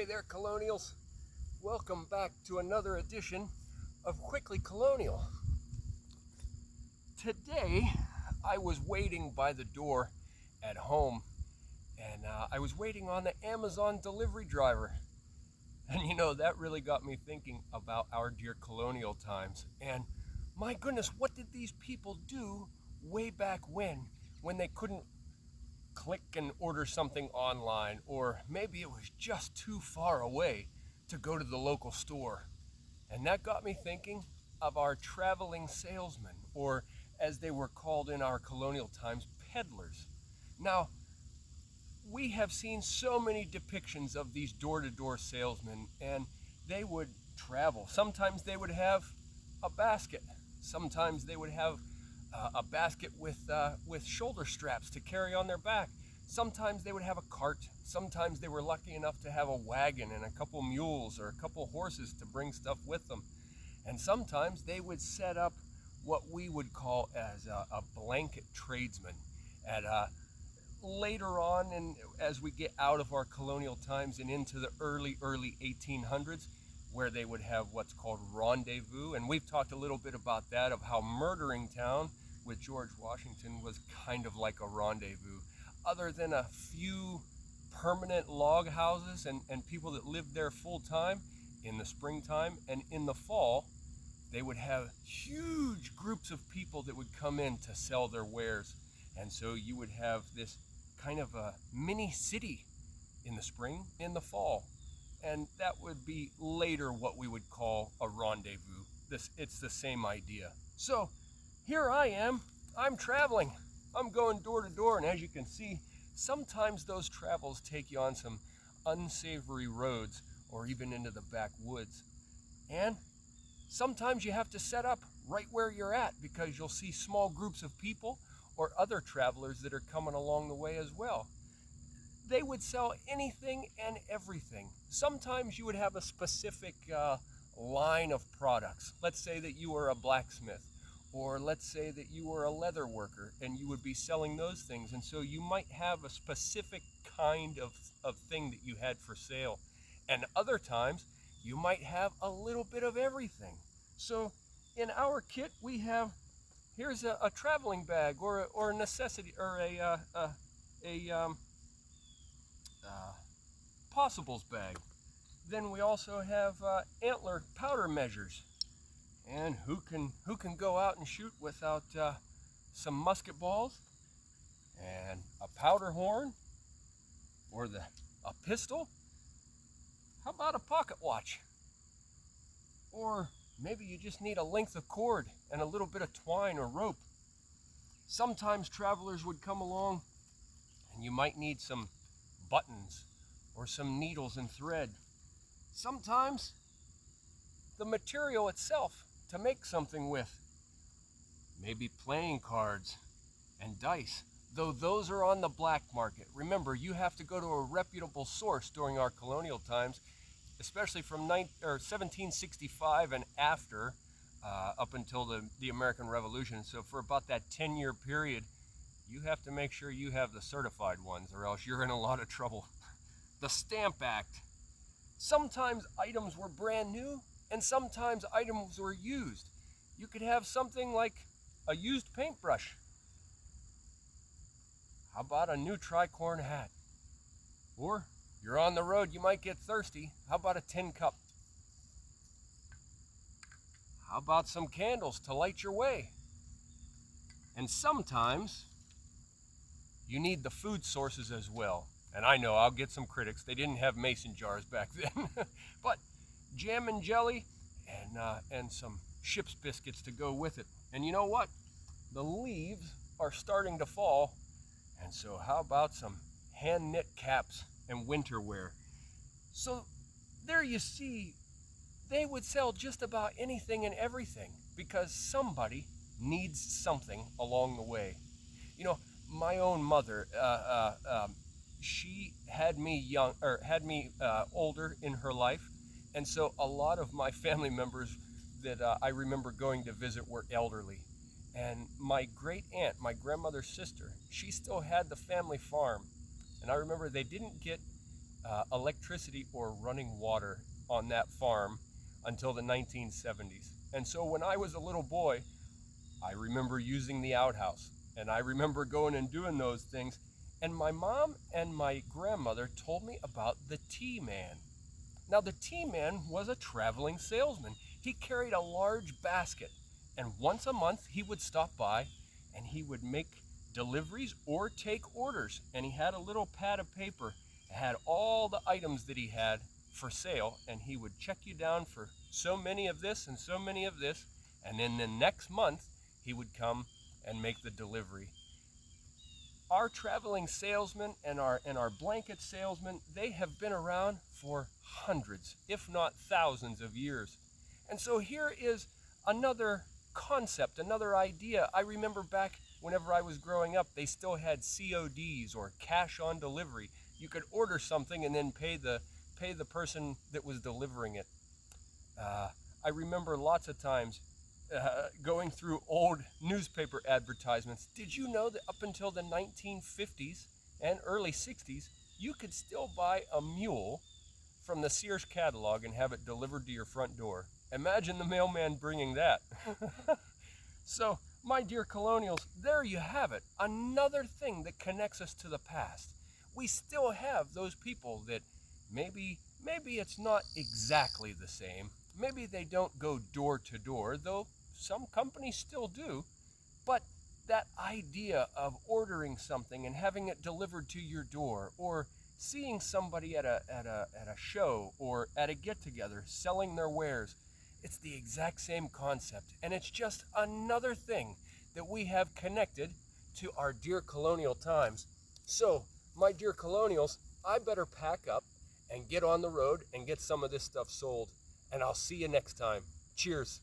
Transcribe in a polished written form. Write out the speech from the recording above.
there, Colonials. Welcome back to another edition of Quickly Colonial. Today, I was waiting by the door at home, and I was waiting on the Amazon delivery driver. And that really got me thinking about our dear colonial times. And my goodness, what did these people do way back when they couldn't click and order something online, or maybe it was just too far away to go to the local store? And that got me thinking of our traveling salesmen, or as they were called in our colonial times, peddlers. Now, we have seen so many depictions of these door-to-door salesmen, and they would travel. Sometimes they would have a basket. Sometimes they would have a basket with shoulder straps to carry on their back. Sometimes they would have a cart. Sometimes they were lucky enough to have a wagon and a couple mules or a couple horses to bring stuff with them. And sometimes they would set up what we would call as a blanket tradesman. Later on, and as we get out of our colonial times and into the early 1800s, where they would have what's called rendezvous. And we've talked a little bit about that, of how Murdering Town with George Washington was kind of like a rendezvous. Other than a few permanent log houses and people that lived there full time in the springtime, and in the fall, they would have huge groups of people that would come in to sell their wares. And so you would have this kind of a mini city in the spring, in the fall. And that would be later what we would call a rendezvous. It's the same idea. So here I am, I'm traveling. I'm going door to door, and as you can see, sometimes those travels take you on some unsavory roads or even into the backwoods. And sometimes you have to set up right where you're at, because you'll see small groups of people or other travelers that are coming along the way as well. They would sell anything and everything. Sometimes you would have a specific line of products. Let's say that you were a blacksmith, or let's say that you were a leather worker, and you would be selling those things. And so you might have a specific kind of thing that you had for sale. And other times, you might have a little bit of everything. So in our kit, we have, here's a traveling bag, or a necessity, or a possibles bag. Then we also have antler powder measures. And who can go out and shoot without some musket balls and a powder horn, or a pistol? How about a pocket watch? Or maybe you just need a length of cord and a little bit of twine or rope. Sometimes travelers would come along and you might need some buttons or some needles and thread. Sometimes the material itself to make something with. Maybe playing cards and dice, though those are on the black market. Remember, you have to go to a reputable source during our colonial times, especially from 1765 and after, up until the American Revolution. So for about that 10-year period, you have to make sure you have the certified ones, or else you're in a lot of trouble. The Stamp Act. Sometimes items were brand new, and sometimes items were used. You could have something like a used paintbrush. How about a new tricorn hat? Or you're on the road, you might get thirsty. How about a tin cup? How about some candles to light your way? And sometimes you need the food sources as well. And I know I'll get some critics. They didn't have mason jars back then. But jam and jelly and some ship's biscuits to go with it. And you know what? The leaves are starting to fall. And so how about some hand knit caps and winter wear? So there you see, they would sell just about anything and everything, because somebody needs something along the way. My own mother, she had me older in her life, and so a lot of my family members that I remember going to visit were elderly. And my great aunt, my grandmother's sister, she still had the family farm. And I remember they didn't get electricity or running water on that farm until the 1970s. And so when I was a little boy, I remember using the outhouse, and I remember going and doing those things. And my mom and my grandmother told me about the tea man. Now, the tea man was a traveling salesman. He carried a large basket, and once a month he would stop by and he would make deliveries or take orders. And he had a little pad of paper that had all the items that he had for sale, and he would check you down for so many of this and so many of this, and then the next month he would come and make the delivery. Our traveling salesmen and our blanket salesmen, they have been around for hundreds, if not thousands of years. And so here is another concept, another idea. I remember back whenever I was growing up, they still had CODs, or cash on delivery. You could order something and then pay the person that was delivering it. I remember lots of times going through old newspaper advertisements. Did you know that up until the 1950s and early 60s, you could still buy a mule from the Sears catalog and have it delivered to your front door? Imagine the mailman bringing that. So, my dear Colonials, there you have it. Another thing that connects us to the past. We still have those people that maybe it's not exactly the same. Maybe they don't go door to door, though some companies still do. But that idea of ordering something and having it delivered to your door, or seeing somebody at a show or at a get-together selling their wares, it's the exact same concept. And it's just another thing that we have connected to our dear colonial times. So, my dear Colonials, I better pack up and get on the road and get some of this stuff sold. And I'll see you next time. Cheers.